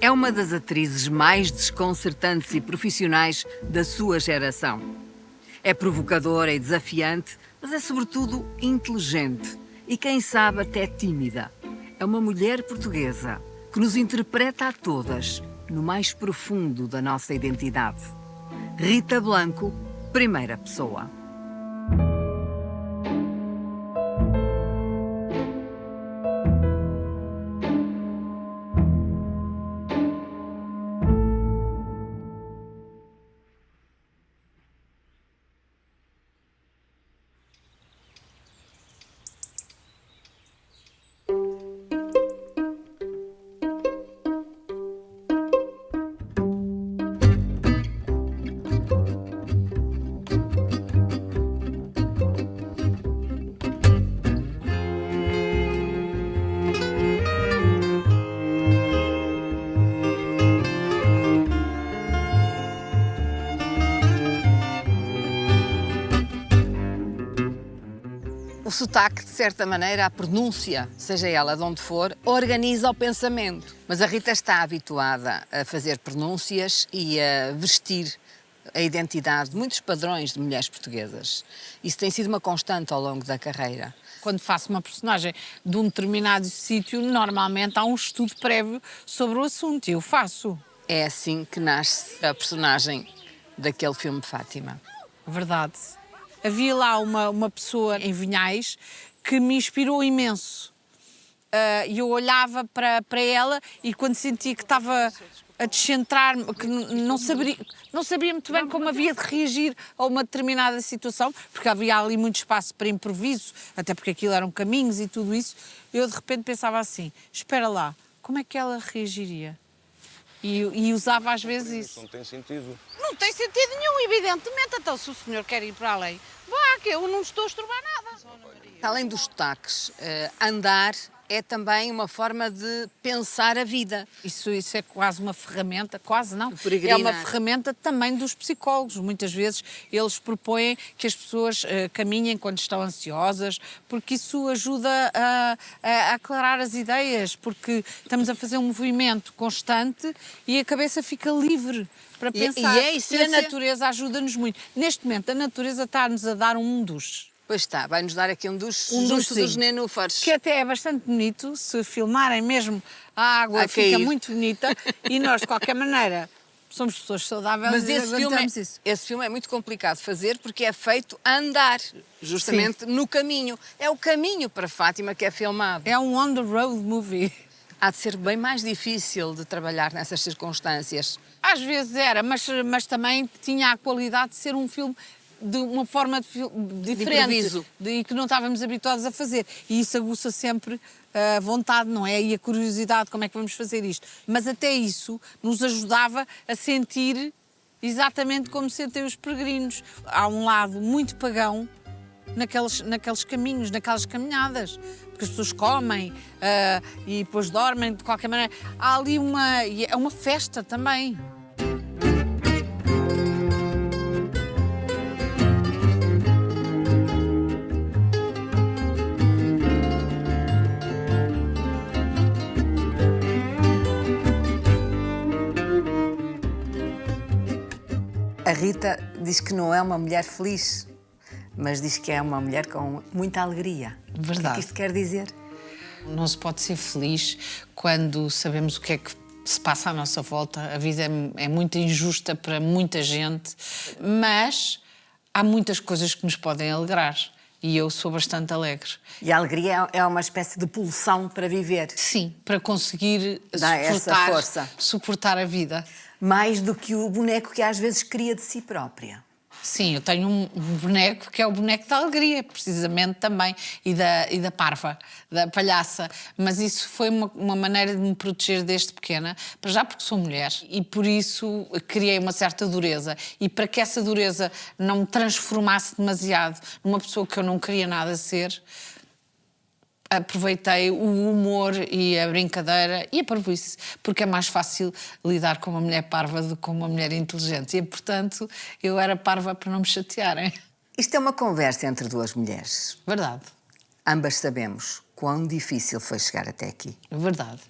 É uma das atrizes mais desconcertantes e profissionais da sua geração. É provocadora e desafiante, mas é sobretudo inteligente e, quem sabe, até tímida. É uma mulher portuguesa que nos interpreta a todas no mais profundo da nossa identidade. Rita Blanco, primeira pessoa. O sotaque, de certa maneira, a pronúncia, seja ela de onde for, organiza o pensamento. Mas a Rita está habituada a fazer pronúncias e a vestir a identidade de muitos padrões de mulheres portuguesas. Isso tem sido uma constante ao longo da carreira. Quando faço uma personagem de um determinado sítio, normalmente há um estudo prévio sobre o assunto e eu faço. É assim que nasce a personagem daquele filme de Fátima. Verdade. Havia lá uma pessoa em Vinhais que me inspirou imenso. E eu olhava para ela e quando sentia que estava a descentrar-me, que não sabia muito bem como havia de reagir a uma determinada situação, porque havia ali muito espaço para improviso, até porque aquilo eram caminhos e tudo isso, eu de repente pensava assim, espera lá, como é que ela reagiria? E usava às vezes isso. Não tem sentido. Não tem sentido nenhum, evidentemente. Então, se o senhor quer ir para além, vá, que eu não estou a estrobar nada. Além dos sotaques, andar é também uma forma de pensar a vida. Isso é quase uma ferramenta, quase não, Peregrina. é uma ferramenta também dos psicólogos. Muitas vezes eles propõem que as pessoas caminhem quando estão ansiosas, porque isso ajuda a aclarar as ideias, porque estamos a fazer um movimento constante e a cabeça fica livre para pensar. E a natureza ajuda-nos muito. Neste momento, a natureza está-nos a dar um duche. Pois está, vai-nos dar aqui um dos duchezinho. dos nenúfares. Que até é bastante bonito, se filmarem mesmo a água fica muito bonita e nós, de qualquer maneira, somos pessoas saudáveis. Mas e esse filme é muito complicado de fazer porque é feito a andar, justamente no caminho. É o caminho para Fátima que é filmado. É um on the road movie. Há de ser bem mais difícil de trabalhar nessas circunstâncias. Às vezes era, mas também tinha a qualidade de ser um filme de uma forma diferente e que não estávamos habituados a fazer. E isso aguça sempre a vontade, não é? E a curiosidade, como é que vamos fazer isto. Mas até isso nos ajudava a sentir exatamente como sentem os peregrinos. Há um lado muito pagão naqueles caminhos, naquelas caminhadas, porque as pessoas comem e depois dormem de qualquer maneira. Há ali é uma festa também. A Rita diz que não é uma mulher feliz, mas diz que é uma mulher com muita alegria. Verdade. O que é que isto quer dizer? Não se pode ser feliz quando sabemos o que é que se passa à nossa volta. A vida é muito injusta para muita gente, mas há muitas coisas que nos podem alegrar. E eu sou bastante alegre. E a alegria é uma espécie de pulsão para viver. Sim, para conseguir Dá essa força. suportar a vida. Mais do que o boneco que às vezes cria de si própria. Sim, eu tenho um boneco que é o boneco da alegria, precisamente também, e da parva, da palhaça. Mas isso foi uma maneira de me proteger desde pequena, para já porque sou mulher, e por isso criei uma certa dureza. E para que essa dureza não me transformasse demasiado numa pessoa que eu não queria nada ser, aproveitei o humor e a brincadeira e a parvoíce, porque é mais fácil lidar com uma mulher parva do que com uma mulher inteligente. E, portanto, eu era parva para não me chatearem. Isto é uma conversa entre duas mulheres. Verdade. Ambas sabemos quão difícil foi chegar até aqui. Verdade.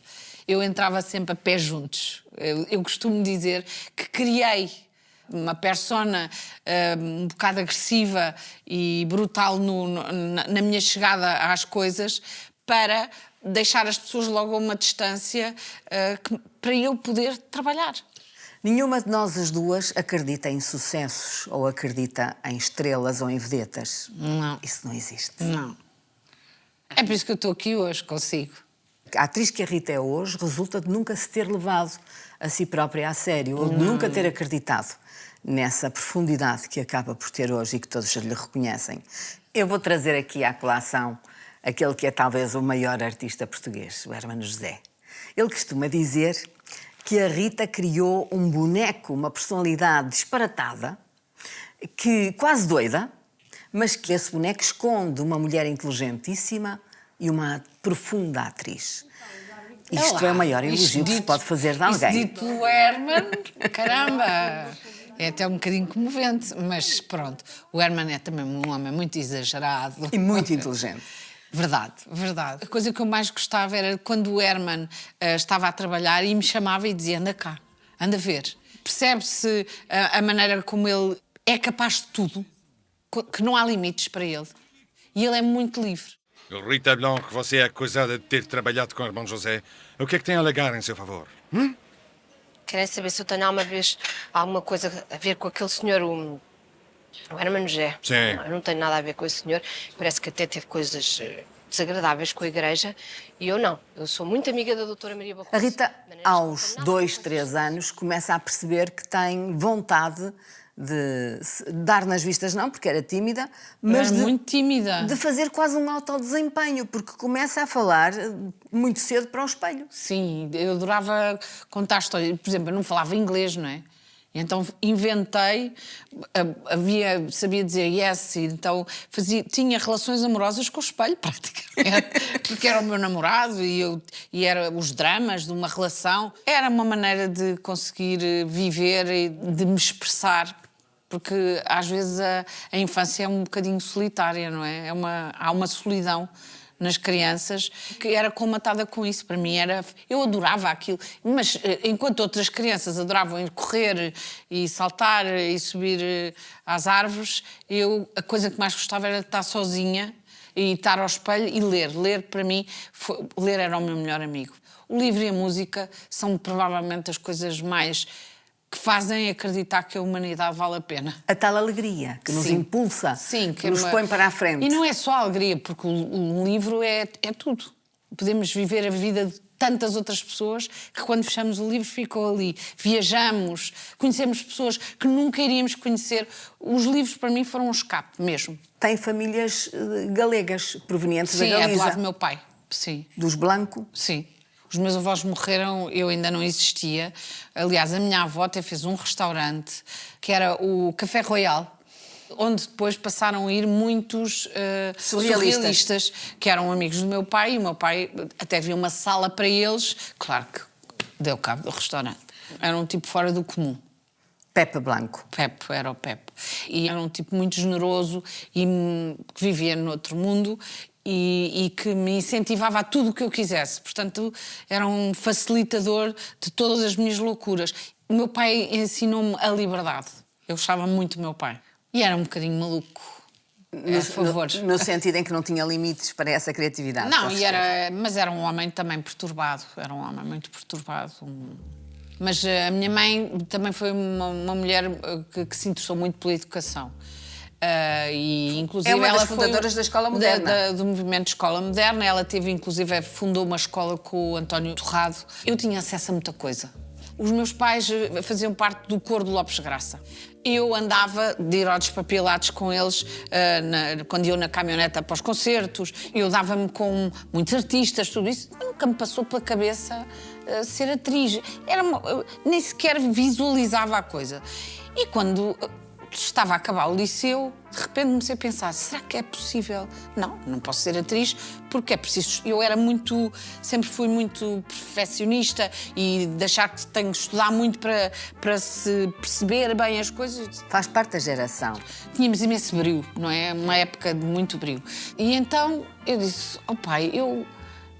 Eu entrava sempre a pé juntos. Eu costumo dizer que criei uma persona um bocado agressiva e brutal na minha chegada às coisas para deixar as pessoas logo a uma distância para eu poder trabalhar. Nenhuma de nós as duas acredita em sucessos ou acredita em estrelas ou em vedetas. Não. Isso não existe. Não. É por isso que eu estou aqui hoje, consigo. A atriz que a Rita é hoje resulta de nunca se ter levado a si própria a sério ou de nunca ter acreditado nessa profundidade que acaba por ter hoje e que todos lhe reconhecem. Eu vou trazer aqui à colação aquele que é talvez o maior artista português, o Hermano José. Ele costuma dizer que a Rita criou um boneco, uma personalidade disparatada, quase doida, mas que esse boneco esconde uma mulher inteligentíssima e uma profunda atriz. Isto é o maior elogio que se pode fazer de alguém. Isso dito pelo Herman, caramba! É até um bocadinho comovente, mas pronto. O Herman é também um homem muito exagerado. E muito inteligente. Verdade, verdade. A coisa que eu mais gostava era quando o Herman estava a trabalhar e me chamava e dizia: anda cá, anda ver. Percebe-se a maneira como ele é capaz de tudo, que não há limites para ele. E ele é muito livre. Rita Blanc, você é acusada de ter trabalhado com o irmão José. O que é que tem a alegar em seu favor? Querem saber se eu tenho alguma vez alguma coisa a ver com aquele senhor, o Hermano José? Sim. Eu não tenho nada a ver com esse senhor. Parece que até teve coisas desagradáveis com a igreja. E eu não. Eu sou muito amiga da doutora Maria Barroso. A Rita, aos 2, 3 anos, começa a perceber que tem vontade de dar nas vistas, não, porque era tímida, mas Era muito tímida. de fazer quase um autodesempenho, porque começa a falar muito cedo para o espelho. Sim, eu adorava contar histórias. Por exemplo, eu não falava inglês, não é? Então inventei, sabia dizer yes, então tinha relações amorosas com o espelho, praticamente, porque era o meu namorado e era os dramas de uma relação. Era uma maneira de conseguir viver e de me expressar, porque às vezes a infância é um bocadinho solitária, não é? Há uma solidão nas crianças, que era colmatada com isso. Para mim eu adorava aquilo, mas enquanto outras crianças adoravam ir correr e saltar e subir às árvores, a coisa que mais gostava era de estar sozinha e estar ao espelho e ler. Ler, para mim, ler era o meu melhor amigo. O livro e a música são provavelmente as coisas mais que fazem acreditar que a humanidade vale a pena. A tal alegria que nos impulsa, que nos põe para a frente. E não é só a alegria, porque um livro é tudo. Podemos viver a vida de tantas outras pessoas que quando fechamos o livro ficam ali. Viajamos, conhecemos pessoas que nunca iríamos conhecer. Os livros para mim foram um escape mesmo. Tem famílias galegas provenientes da Sim, Galiza. é do lado do meu pai. Sim. Dos Blanco. Sim. Os meus avós morreram, eu ainda não existia. Aliás, a minha avó até fez um restaurante, que era o Café Royal, onde depois passaram a ir muitos surrealistas, que eram amigos do meu pai, e o meu pai até havia uma sala para eles, claro que deu cabo do restaurante. Era um tipo fora do comum. Pepe Blanco. Pepe, era o Pepe. E era um tipo muito generoso e que vivia noutro mundo e que me incentivava a tudo o que eu quisesse. Portanto, era um facilitador de todas as minhas loucuras. O meu pai ensinou-me a liberdade. Eu gostava muito do meu pai. E era um bocadinho maluco. No sentido em que não tinha limites para essa criatividade. Não, mas era um homem também perturbado. Era um homem muito perturbado. Mas a minha mãe também foi uma mulher que se interessou muito pela educação. E, inclusive, é uma das ela fundadoras foi da Escola Moderna. Do movimento de Escola Moderna. Ela fundou uma escola com o António Torrado. Eu tinha acesso a muita coisa. Os meus pais faziam parte do coro do Lopes Graça. Eu andava de ir aos despapilados com eles quando iam na caminhoneta para os concertos. Eu dava-me com muitos artistas, tudo isso. Nunca me passou pela cabeça ser atriz. Nem sequer visualizava a coisa. E quando estava a acabar o liceu, de repente comecei a pensar, será que é possível? Não posso ser atriz, porque é preciso... sempre fui muito perfeccionista e de achar que tenho que estudar muito para se perceber bem as coisas. Faz parte da geração. Tínhamos imenso brio, não é? Uma época de muito brio. E então eu disse, pai, eu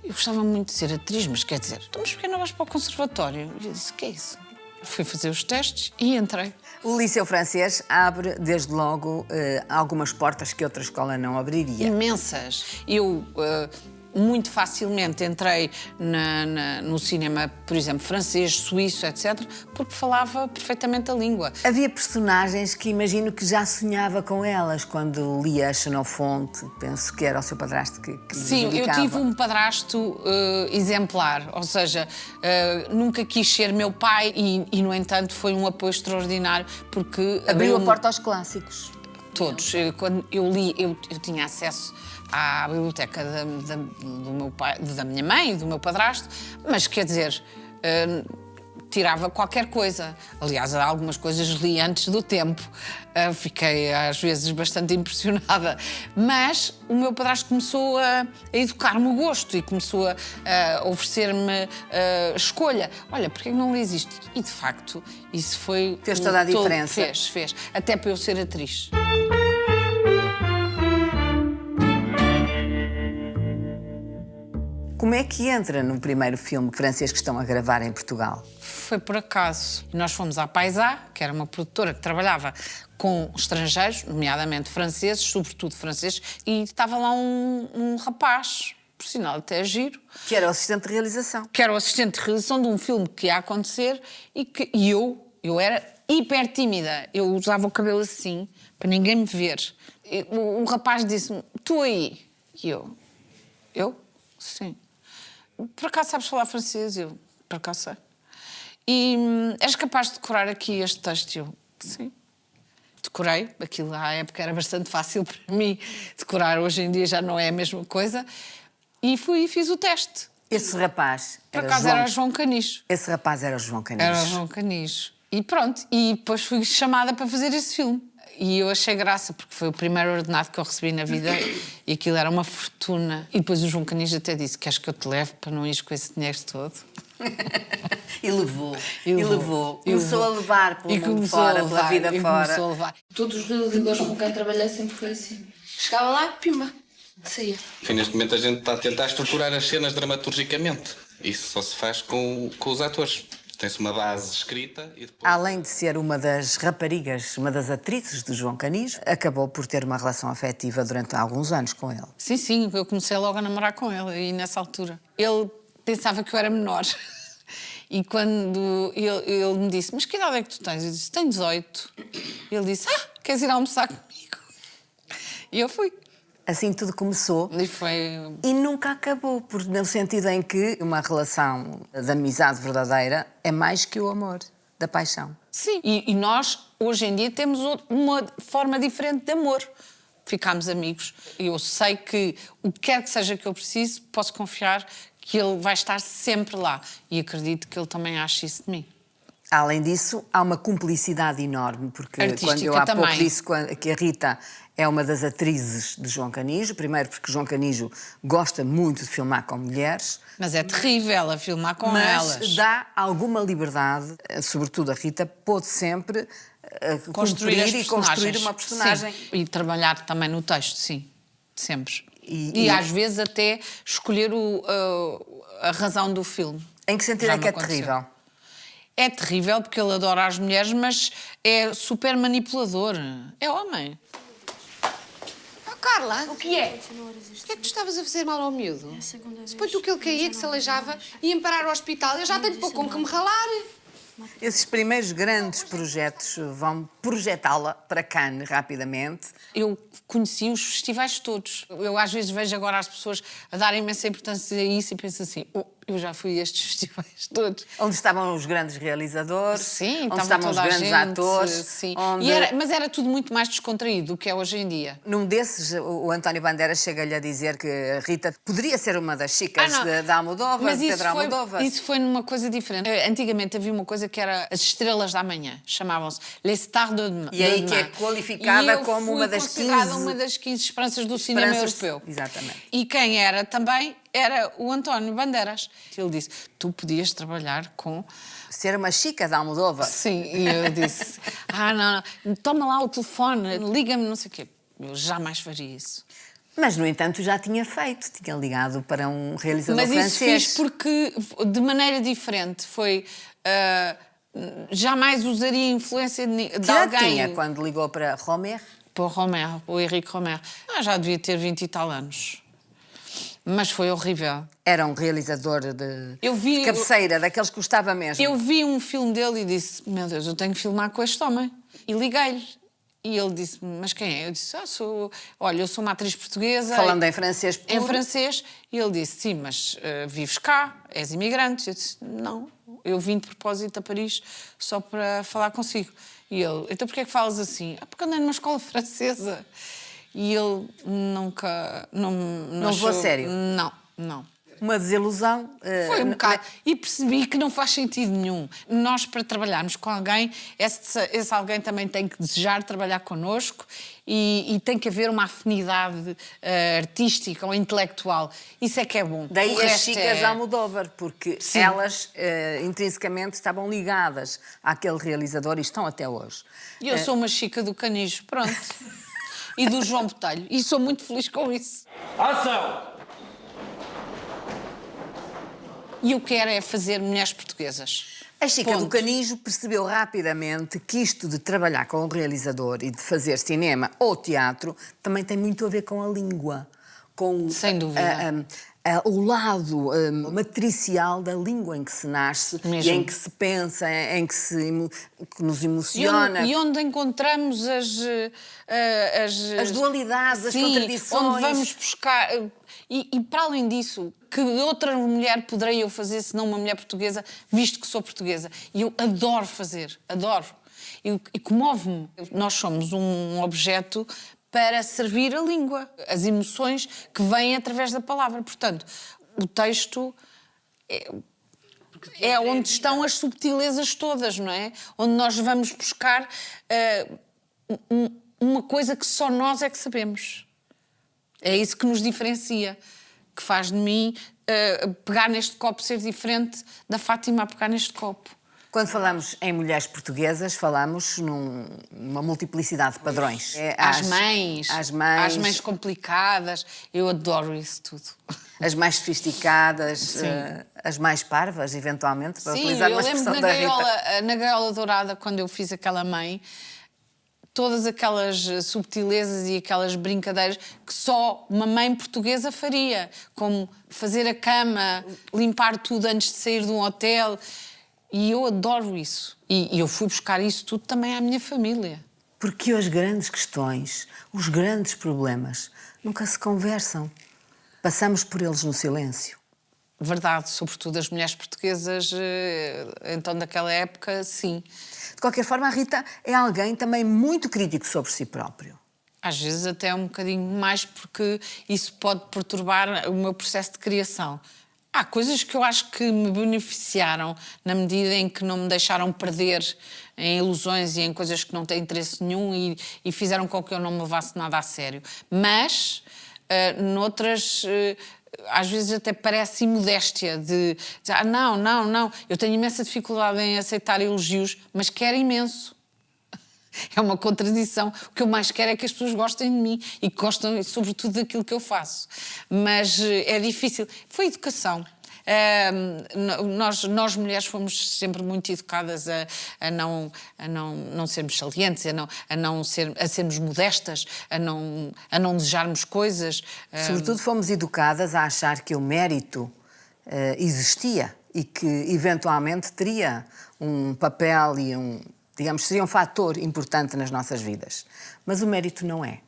Eu gostava muito de ser atriz, mas quer dizer, então, mas porquê não vais para o conservatório? E eu disse, o que é isso? Fui fazer os testes e entrei. O Liceu Francês abre, desde logo, algumas portas que outra escola não abriria. Imensas. Eu muito facilmente entrei no cinema, por exemplo, francês, suíço, etc., porque falava perfeitamente a língua. Havia personagens que imagino que já sonhava com elas quando lia a Xenofonte, penso que era o seu padrasto que Sim, eu tive um padrasto exemplar, ou seja, nunca quis ser meu pai e, no entanto, foi um apoio extraordinário porque abriu a porta aos clássicos. Todos. Quando eu li, eu tinha acesso à biblioteca do meu pai, da minha mãe e do meu padrasto, mas quer dizer, tirava qualquer coisa. Aliás, algumas coisas li antes do tempo. Fiquei, às vezes, bastante impressionada. Mas o meu padrasto começou a educar-me o gosto e começou a oferecer-me escolha. Olha, porquê que não lês isto? E, de facto, isso foi... Fez toda a diferença. Fez. Até para eu ser atriz. Como é que entra no primeiro filme francês que estão a gravar em Portugal? Foi por acaso. Nós fomos à Paisá, que era uma produtora que trabalhava com estrangeiros, nomeadamente franceses, sobretudo franceses, e estava lá um rapaz, por sinal até giro. Que era o assistente de realização. Que era o assistente de realização de um filme que ia acontecer e eu era hiper tímida. Eu usava o cabelo assim, para ninguém me ver. O rapaz disse-me, tu aí? E eu? Sim. Por acaso sabes falar francês? Eu, por acaso sei. E és capaz de decorar aqui este texto? Eu, sim. Decorei, aquilo à época era bastante fácil para mim decorar, hoje em dia já não é a mesma coisa. E fui e fiz o teste. Esse rapaz por acaso era o João Canijo. Esse rapaz era o João Canijo. Era o João Canijo. E pronto, e depois fui chamada para fazer esse filme. E eu achei graça, porque foi o primeiro ordenado que eu recebi na vida e aquilo era uma fortuna. E depois o João Canijo até disse, queres que eu te leve para não ires com esse dinheiro todo? E levou. Começou a levar pelo mundo fora, pela vida fora. Começou a levar. Todos os realizadores com quem trabalhei sempre foi assim. Chegava lá, pimba, saía. Enfim, neste momento a gente está a tentar estruturar as cenas dramaturgicamente. Isso só se faz com os atores. Tem-se uma base escrita e depois... Além de ser uma das raparigas, uma das atrizes do João Canijo, acabou por ter uma relação afetiva durante alguns anos com ele. Sim, eu comecei logo a namorar com ele, e nessa altura. Ele pensava que eu era menor. E quando ele me disse, mas que idade é que tu tens? Eu disse, tenho 18. Ele disse, queres ir almoçar comigo? E eu fui. Assim tudo começou E foi... e nunca acabou, porque no sentido em que uma relação de amizade verdadeira é mais que o amor, da paixão. Sim, e nós, hoje em dia, temos uma forma diferente de amor. Ficámos amigos. Eu sei que o que quer que seja que eu precise, posso confiar que ele vai estar sempre lá. E acredito que ele também acha isso de mim. Além disso, há uma cumplicidade enorme, porque Artística quando eu há pouco também. disse que a Rita é uma das atrizes de João Canijo, primeiro porque João Canijo gosta muito de filmar com mulheres, Mas é terrível a filmar com mas elas. dá alguma liberdade, sobretudo a Rita, pôde sempre Construir as cumprir e construir personagens. uma personagem. Sim. E trabalhar também no texto, sim. Sempre. E às vezes até escolher a razão do filme. Em que sentido Já é que me é aconteceu. terrível? É terrível porque ele adora as mulheres, mas é super manipulador. É homem. Carla, O que é? o que é que tu estavas a fazer mal ao miúdo? Depois do que ele caía, que se aleijava, ia-me parar ao hospital. Eu já tenho pouco com que me ralar. Esses primeiros grandes projetos vão projetá-la para Cannes rapidamente. Eu conheci os festivais todos. Eu às vezes vejo agora as pessoas a darem imensa importância a isso e penso assim, eu já fui a estes festivais todos. Onde estavam os grandes realizadores, Sim, onde estava estavam os toda a grandes gente, atores. Sim. Onde... Mas era tudo muito mais descontraído do que é hoje em dia. Num desses, o António Bandeira chega-lhe a dizer que a Rita poderia ser uma das chicas da Almodóvar, Mas de isso Pedro foi, Almodóvar. isso foi numa coisa diferente. Antigamente havia uma coisa que era as estrelas da manhã, chamavam-se Les Stars de Demain. E aí que é qualificada como uma das 15... uma das 15 esperanças do cinema europeu. Exatamente. E quem era também era o António Bandeiras. Ele disse, tu podias trabalhar com... Ser uma chica da Almodóvar. Sim, e eu disse, não, toma lá o telefone, liga-me, não sei o quê. Eu jamais faria isso. Mas, no entanto, já tinha feito. Tinha ligado para um realizador Mas isso francês. fiz porque, de maneira diferente, foi... jamais usaria a influência de Que idade alguém... tinha quando ligou para Romer? Para o Romer, o Henrique Romer. Já devia ter 20 e tal anos. Mas foi horrível. Era um realizador de cabeceira, daqueles que gostava mesmo. Eu vi um filme dele e disse, meu Deus, eu tenho que filmar com este homem. E liguei-lhe. E ele disse, mas quem é? Eu disse, olha, eu sou uma atriz portuguesa. Falando em francês puro. Em francês. E ele disse, sim, mas vives cá, és imigrante. Eu disse, não, eu vim de propósito a Paris só para falar consigo. E ele, então porquê é que falas assim? Porque andei numa escola francesa. E ele nunca... Não levou a sério? Não. Uma desilusão. Foi um bocado. E percebi que não faz sentido nenhum. Nós, para trabalharmos com alguém, esse alguém também tem que desejar trabalhar connosco e tem que haver uma afinidade artística ou intelectual. Isso é que é bom. Daí O as resto chicas Almodóvar, porque Sim. elas intrinsecamente estavam ligadas àquele realizador e estão até hoje. E eu sou uma chica do Canijo, pronto. E do João Botelho. E sou muito feliz com isso. Ação! E eu quero é fazer mulheres portuguesas. A Chica Ponto. do Canijo percebeu rapidamente que isto de trabalhar com um realizador e de fazer cinema ou teatro também tem muito a ver com a língua. Com Sem dúvida. o lado matricial da língua em que se nasce Mesmo. e em que se pensa, em que, que nos emociona. E onde encontramos as dualidades, as contradições. Onde vamos buscar... E para além disso, que outra mulher poderia eu fazer se não uma mulher portuguesa, visto que sou portuguesa? E eu adoro fazer, adoro. E comove-me. Nós somos um objeto para servir a língua, as emoções que vêm através da palavra. Portanto, o texto é onde estão as subtilezas todas, não é? Onde nós vamos buscar uma coisa que só nós é que sabemos. É isso que nos diferencia, que faz de mim pegar neste copo ser diferente da Fátima a pegar neste copo. Quando falamos em mulheres portuguesas, falamos numa multiplicidade de padrões. Às mães. Às mães complicadas. Eu adoro isso tudo. As mais sofisticadas, as mais parvas, eventualmente, para utilizar uma expressão da Rita. Na Gaiola Dourada, quando eu fiz aquela mãe, todas aquelas subtilezas e aquelas brincadeiras que só uma mãe portuguesa faria, como fazer a cama, limpar tudo antes de sair de um hotel. E eu adoro isso. E eu fui buscar isso tudo também à minha família. Porque as grandes questões, os grandes problemas, nunca se conversam. Passamos por eles no silêncio. Verdade, sobretudo as mulheres portuguesas, então daquela época, sim. De qualquer forma, a Rita é alguém também muito crítico sobre si próprio. Às vezes até um bocadinho mais, porque isso pode perturbar o meu processo de criação. Há coisas que eu acho que me beneficiaram na medida em que não me deixaram perder em ilusões e em coisas que não têm interesse nenhum e fizeram com que eu não me levasse nada a sério. Mas, noutras... às vezes até parece imodéstia de dizer, não, eu tenho imensa dificuldade em aceitar elogios, mas quero imenso. É uma contradição. O que eu mais quero é que as pessoas gostem de mim e que gostem, sobretudo, daquilo que eu faço. Mas é difícil. Foi educação. Nós mulheres fomos sempre muito educadas a não sermos salientes, a sermos modestas, a não desejarmos coisas. Sobretudo fomos educadas a achar que o mérito existia e que eventualmente teria um papel e digamos, seria um fator importante nas nossas vidas. Mas o mérito não é.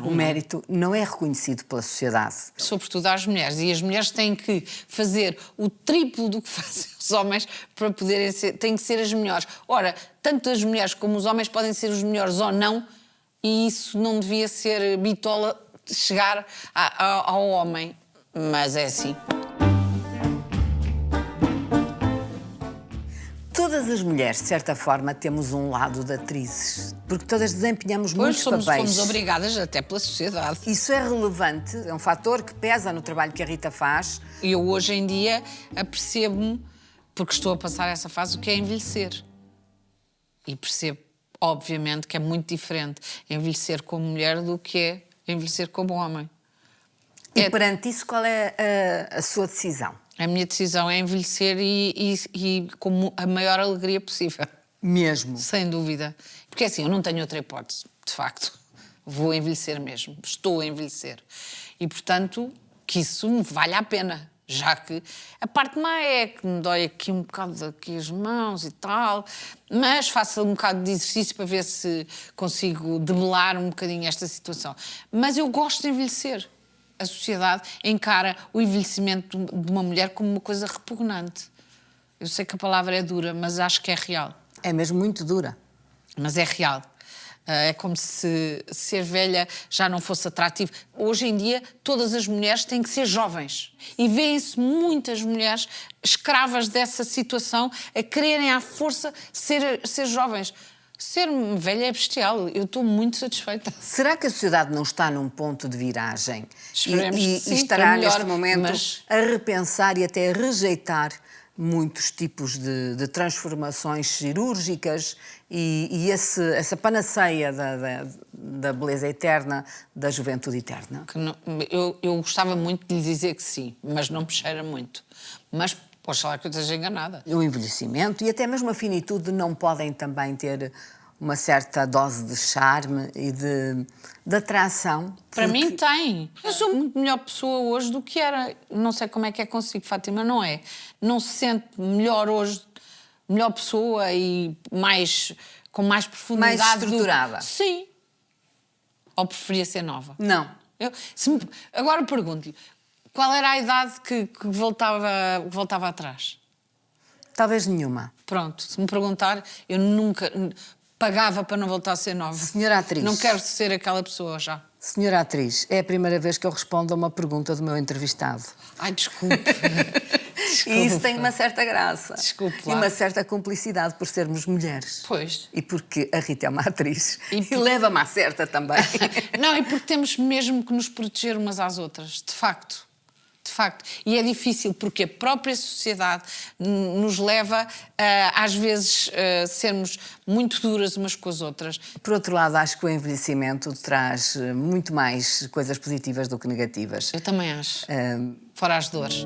O mérito não é reconhecido pela sociedade. Sobretudo às mulheres. E as mulheres têm que fazer o triplo do que fazem os homens para poderem ser... Têm que ser as melhores. Ora, tanto as mulheres como os homens podem ser os melhores ou não, e isso não devia ser bitola chegar ao homem. Mas é assim. Todas as mulheres, de certa forma, temos um lado de atrizes, porque todas desempenhamos muitos papéis. Fomos obrigadas até pela sociedade. Isso é relevante, é um fator que pesa no trabalho que a Rita faz. E eu hoje em dia apercebo-me, porque estou a passar essa fase, o que é envelhecer. E percebo, obviamente, que é muito diferente envelhecer como mulher do que é envelhecer como homem. E perante isso, qual é a sua decisão? A minha decisão é envelhecer e com a maior alegria possível. Mesmo? Sem dúvida. Porque assim, eu não tenho outra hipótese, de facto. Vou envelhecer mesmo. Estou a envelhecer. E, portanto, que isso me valha a pena. Já que a parte má é que me dói aqui um bocado aqui as mãos e tal, mas faço um bocado de exercício para ver se consigo debelar um bocadinho esta situação. Mas eu gosto de envelhecer. A sociedade encara o envelhecimento de uma mulher como uma coisa repugnante. Eu sei que a palavra é dura, mas acho que é real. É mesmo muito dura. Mas é real. É como se ser velha já não fosse atrativo. Hoje em dia, todas as mulheres têm que ser jovens. E vêem-se muitas mulheres escravas dessa situação a quererem à força ser jovens. Ser velha é bestial. Eu estou muito satisfeita. Será que a sociedade não está num ponto de viragem? Esperemos que sim, e estará para melhor, neste momento mas- a repensar e até a rejeitar muitos tipos de transformações cirúrgicas e essa panaceia da beleza eterna, da juventude eterna? Que não- eu gostava muito de lhe dizer que sim, mas não me cheira muito. Mas podes falar que eu esteja enganada. O envelhecimento e até mesmo a finitude não podem também ter uma certa dose de charme e de atração. Para porque- mim tem. Eu sou muito melhor pessoa hoje do que era. Não sei como é que é consigo, Fátima, não é? Não se sente melhor hoje, melhor pessoa e com mais profundidade. Mais estruturada. Sim. Ou preferia ser nova? Não. Agora pergunto-lhe, qual era a idade que voltava atrás? Talvez nenhuma. Pronto, se me perguntar, eu nunca pagava para não voltar a ser nova. Senhora atriz. Não quero ser aquela pessoa já. Senhora atriz, é a primeira vez que eu respondo a uma pergunta do meu entrevistado. Ai, desculpe. E isso tem uma certa graça. Desculpe E lá. uma certa cumplicidade por sermos mulheres. Pois. E porque a Rita é uma atriz. E E, por- leva-me à certa também. Não, e porque temos mesmo que nos proteger umas às outras, de facto. De facto. E é difícil porque a própria sociedade nos leva a, às vezes, sermos muito duras umas com as outras. Por outro lado, acho que o envelhecimento traz muito mais coisas positivas do que negativas. Eu também acho. Fora as dores.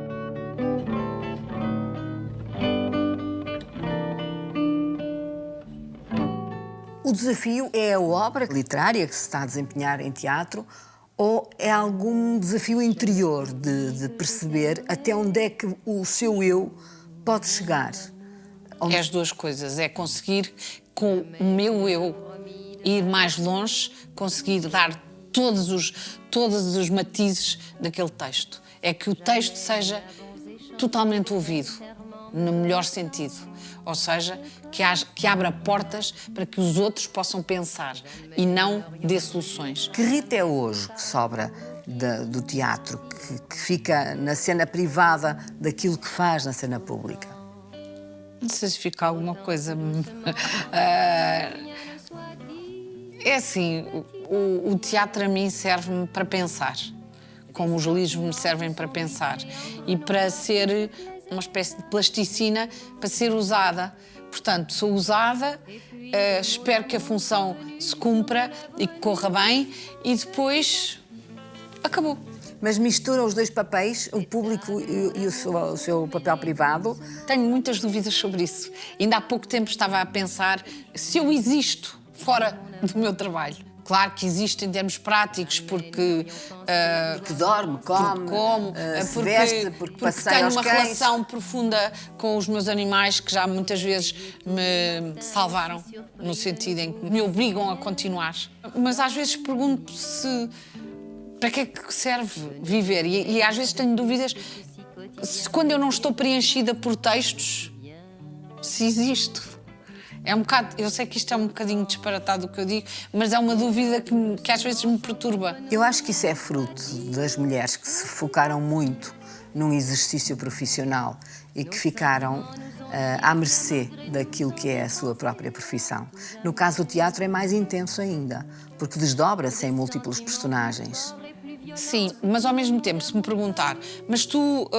O desafio é a obra literária que se está a desempenhar em teatro ou é algum desafio interior de perceber até onde é que o seu eu pode chegar? É as duas coisas. É conseguir, com o meu eu, ir mais longe, conseguir dar todos os matizes daquele texto. É que o texto seja totalmente ouvido, no melhor sentido. Ou seja, que abra portas para que os outros possam pensar e não dê soluções. Que Rita é hoje que sobra do teatro, que fica na cena privada daquilo que faz na cena pública? Não sei se fica alguma coisa. É assim, o teatro a mim serve-me para pensar, como os livros me servem para pensar e para ser uma espécie de plasticina para ser usada. Portanto, sou usada, espero que a função se cumpra e que corra bem e depois acabou. Mas mistura os dois papéis, o público e o seu papel privado? Tenho muitas dúvidas sobre isso. Ainda há pouco tempo estava a pensar se eu existo fora do meu trabalho. Claro que existe em termos práticos, porque... Porque dorme, come, se veste, porque passeia tenho aos uma cães. relação profunda com os meus animais que já muitas vezes me salvaram, no sentido em que me obrigam a continuar. Mas às vezes pergunto se... Para que é que serve viver? E às vezes tenho dúvidas se quando eu não estou preenchida por textos, se existo. É um bocado, eu sei que isto é um bocadinho disparatado o que eu digo, mas é uma dúvida que às vezes me perturba. Eu acho que isso é fruto das mulheres que se focaram muito num exercício profissional e que ficaram à mercê daquilo que é a sua própria profissão. No caso do teatro é mais intenso ainda, porque desdobra-se em múltiplos personagens. Sim, mas ao mesmo tempo, se me perguntar, mas tu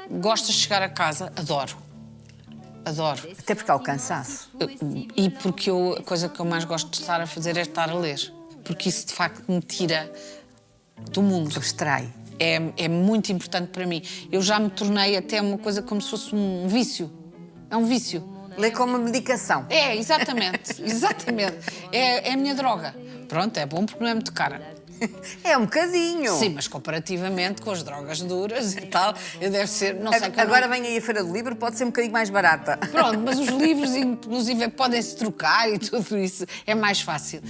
gostas de chegar a casa? Adoro. Adoro. Até porque há o cansaço. E porque a coisa que eu mais gosto de estar a fazer é estar a ler. Porque isso, de facto, me tira do mundo. Abstrai. é muito importante para mim. Eu já me tornei até uma coisa como se fosse um vício. É um vício. Lê como uma medicação. É, exatamente, exatamente. É a minha droga. Pronto, é bom porque não é muito cara. É um bocadinho. Sim, mas comparativamente com as drogas duras e tal, deve ser, não sei... Agora vem aí a Feira do Livro, pode ser um bocadinho mais barata. Pronto, mas os livros, inclusive, podem-se trocar e tudo isso. É mais fácil.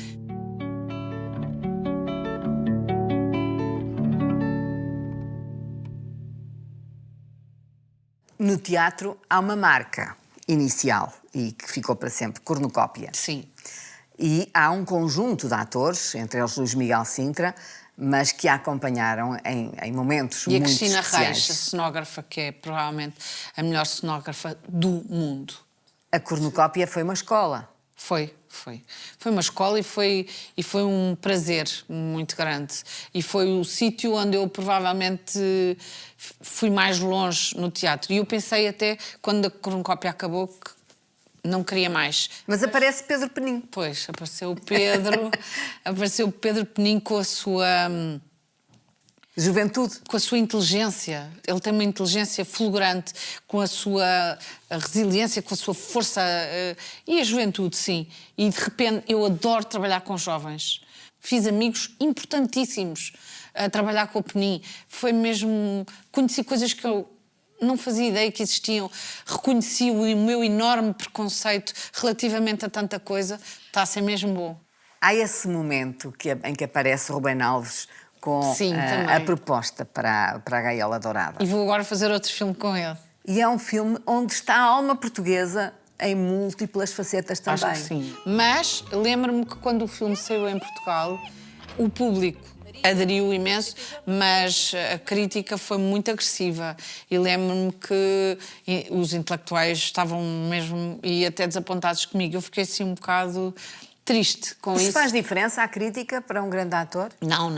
No teatro há uma marca inicial e que ficou para sempre, cornucópia. Sim. E há um conjunto de atores, entre eles Luís Miguel Sintra, mas que a acompanharam em momentos E a muito Cristina especiais. Reis, a cenógrafa, que é provavelmente a melhor cenógrafa do mundo. A cornucópia foi uma escola. Foi. Foi uma escola e foi um prazer muito grande. E foi o sítio onde eu provavelmente fui mais longe no teatro. E eu pensei até, quando a cornucópia acabou, que não queria mais. Mas aparece Pedro Penin. Pois, apareceu o Pedro Penin com a sua Juventude. com a sua inteligência. Ele tem uma inteligência fulgurante, com a sua resiliência, com a sua força e a juventude, sim. E de repente eu adoro trabalhar com jovens. Fiz amigos importantíssimos a trabalhar com o Penin. Foi mesmo... Conheci coisas que eu não fazia ideia que existiam. Reconheci o meu enorme preconceito relativamente a tanta coisa. Está a ser mesmo bom. Há esse momento em que aparece Rubén Alves com Sim, a também. proposta para a Gaiola Dourada. E vou agora fazer outro filme com ele. E é um filme onde está a alma portuguesa em múltiplas facetas também. Acho que sim. Mas lembro-me que quando o filme saiu em Portugal, o público aderiu imenso, mas a crítica foi muito agressiva. E lembro-me que os intelectuais estavam mesmo e até desapontados comigo. Eu fiquei assim um bocado triste com Isso isso. faz diferença à crítica para um grande ator? Não.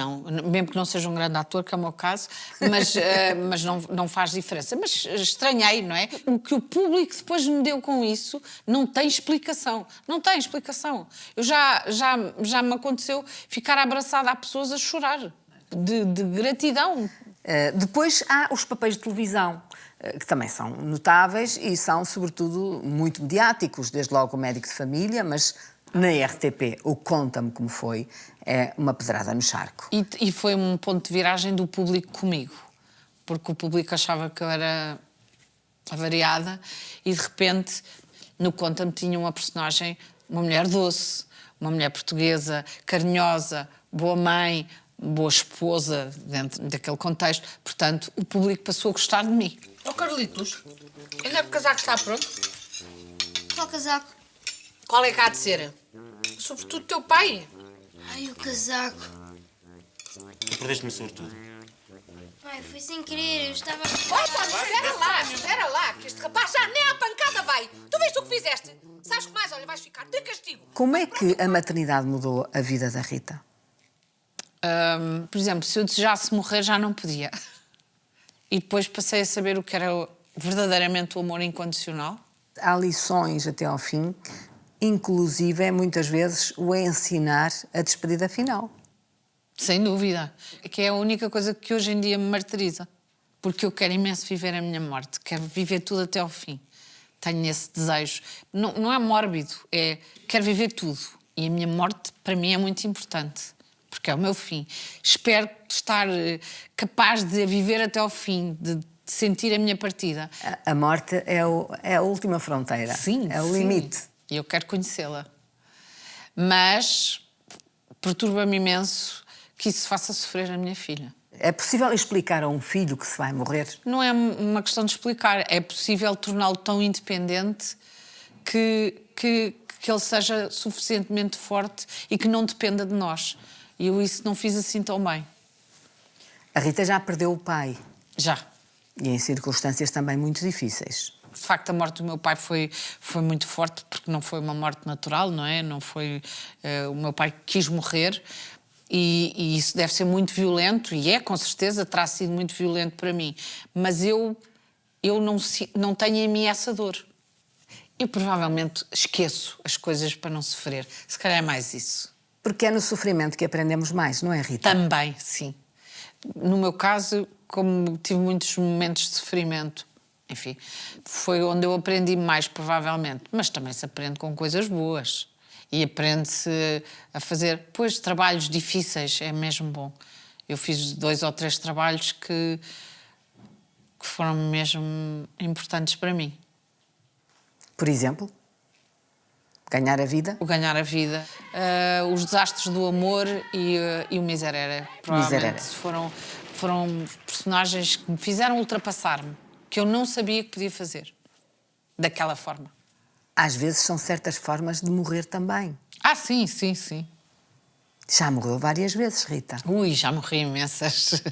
Mesmo que não seja um grande ator, que é o meu caso, mas não faz diferença. Mas estranhei, não é? O que o público depois me deu com isso não tem explicação. Não tem explicação. Eu já me aconteceu ficar abraçada a pessoas a chorar de gratidão. Depois há os papéis de televisão, que também são notáveis e são, sobretudo, muito mediáticos. Desde logo o Médico de Família, mas na RTP, o Conta-me Como Foi, é uma pedrada no charco. E foi um ponto de viragem do público comigo, porque o público achava que eu era avariada e de repente no Conta-me tinha uma personagem, uma mulher doce, uma mulher portuguesa, carinhosa, boa mãe, boa esposa dentro daquele contexto. Portanto, o público passou a gostar de mim. Ó Carlitos, ainda é que o casaco está pronto? Qual casaco? Qual é que há de ser? Sobretudo teu pai. Ai, o casaco. Tu perdeste-me sobretudo. Pai, foi sem querer, eu estava... Espera lá, que este rapaz já nem à pancada vai. Tu viste o que fizeste? Sabes que mais? Olha, vais ficar de castigo. Como é que a maternidade mudou a vida da Rita? Por exemplo, se eu desejasse morrer já não podia. E depois passei a saber o que era verdadeiramente o amor incondicional. Há lições até ao fim, inclusive, muitas vezes, o ensinar a despedida final. Sem dúvida. Que é a única coisa que hoje em dia me martiriza. Porque eu quero imenso viver a minha morte. Quero viver tudo até ao fim. Tenho esse desejo. Não é mórbido, é quero viver tudo. E a minha morte, para mim, é muito importante. Porque é o meu fim. Espero estar capaz de viver até ao fim, de sentir a minha partida. A morte é a última fronteira. Sim, é o sim. limite. E eu quero conhecê-la. Mas perturba-me imenso que isso faça sofrer a minha filha. É possível explicar a um filho que se vai morrer? Não é uma questão de explicar. É possível torná-lo tão independente que ele seja suficientemente forte e que não dependa de nós. E eu isso não fiz assim tão bem. A Rita já perdeu o pai. Já. E em circunstâncias também muito difíceis. De facto, a morte do meu pai foi muito forte, porque não foi uma morte natural, não é? Não foi... o meu pai quis morrer e isso deve ser muito violento, e é, com certeza, terá sido muito violento para mim. Mas eu não tenho em mim essa dor. Eu provavelmente esqueço as coisas para não sofrer. Se calhar é mais isso. Porque é no sofrimento que aprendemos mais, não é, Rita? Também, sim. no meu caso, como tive muitos momentos de sofrimento, enfim, foi onde eu aprendi mais, provavelmente. Mas também se aprende com coisas boas. E aprende-se a fazer, pois, trabalhos difíceis, é mesmo bom. Eu fiz 2 ou 3 trabalhos que foram mesmo importantes para mim. Por exemplo, ganhar a vida. O ganhar a vida, os desastres do amor e o Miserere. Provavelmente foram personagens que me fizeram ultrapassar-me, que eu não sabia que podia fazer, daquela forma. Às vezes são certas formas de morrer também. Ah, sim, sim, sim. Já morreu várias vezes, Rita. Ui, já morri imensas.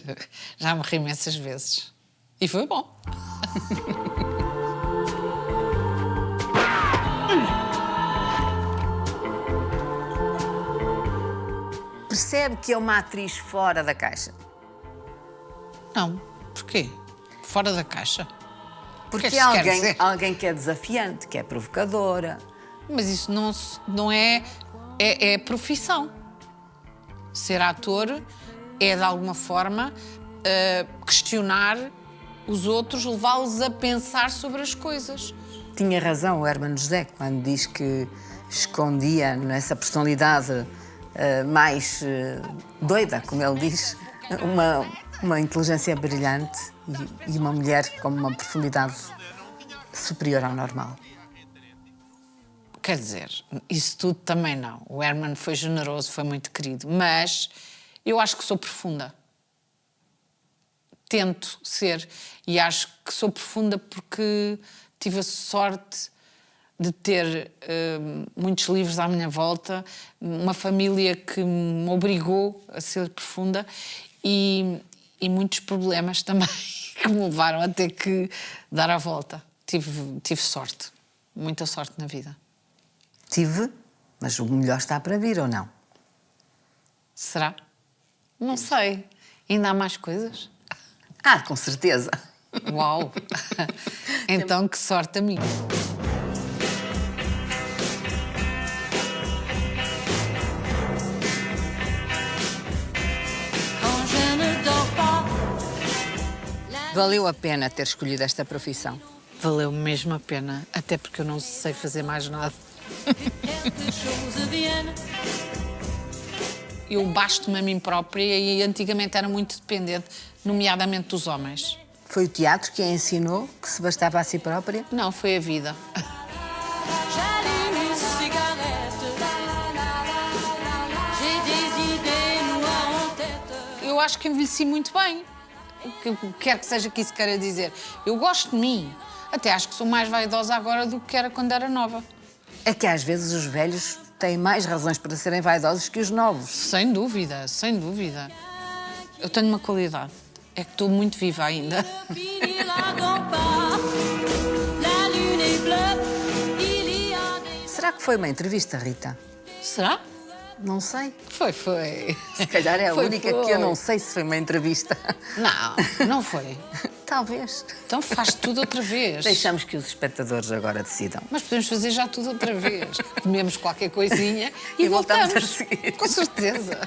Já morri imensas vezes. E foi bom. Percebe que é uma atriz fora da caixa? Não. Porquê? Fora da caixa? Porque que é que isso quer é dizer? alguém que é desafiante, que é provocadora. Mas isso não é profissão. Ser ator é, de alguma forma, questionar os outros, levá-los a pensar sobre as coisas. Tinha razão o Hermano José quando diz que escondia nessa personalidade mais doida, como ele diz, uma inteligência brilhante e uma mulher com uma profundidade superior ao normal. Quer dizer, isso tudo também não. O Herman foi generoso, foi muito querido, mas eu acho que sou profunda. Tento ser, e acho que sou profunda porque tive a sorte de ter muitos livros à minha volta, uma família que me obrigou a ser profunda e muitos problemas também que me levaram a ter que dar a volta. Tive sorte, muita sorte na vida. Tive, mas o melhor está para vir, ou não? Será? Não sei. Ainda há mais coisas? Ah, com certeza. Uau! Então, que sorte a mim. Valeu a pena ter escolhido esta profissão. Valeu mesmo a pena, até porque eu não sei fazer mais nada. Eu basto-me a mim própria e antigamente era muito dependente, nomeadamente dos homens. Foi o teatro que a ensinou que se bastava a si própria? Não, foi a vida. Eu acho que envelheci muito bem. O que quer que seja que isso queira dizer. Eu gosto de mim. Até acho que sou mais vaidosa agora do que era quando era nova. É que às vezes os velhos têm mais razões para serem vaidosos que os novos. Sem dúvida, sem dúvida. Eu tenho uma qualidade. É que estou muito viva ainda. Será que foi uma entrevista, Rita? Será? Não sei. Foi. Se calhar é a Foi. única que eu não sei se foi uma entrevista. Não foi. Talvez. Então faz tudo outra vez. Deixamos que os espectadores agora decidam. Mas podemos fazer já tudo outra vez. Comemos qualquer coisinha e voltamos voltamos. a seguir. Com certeza.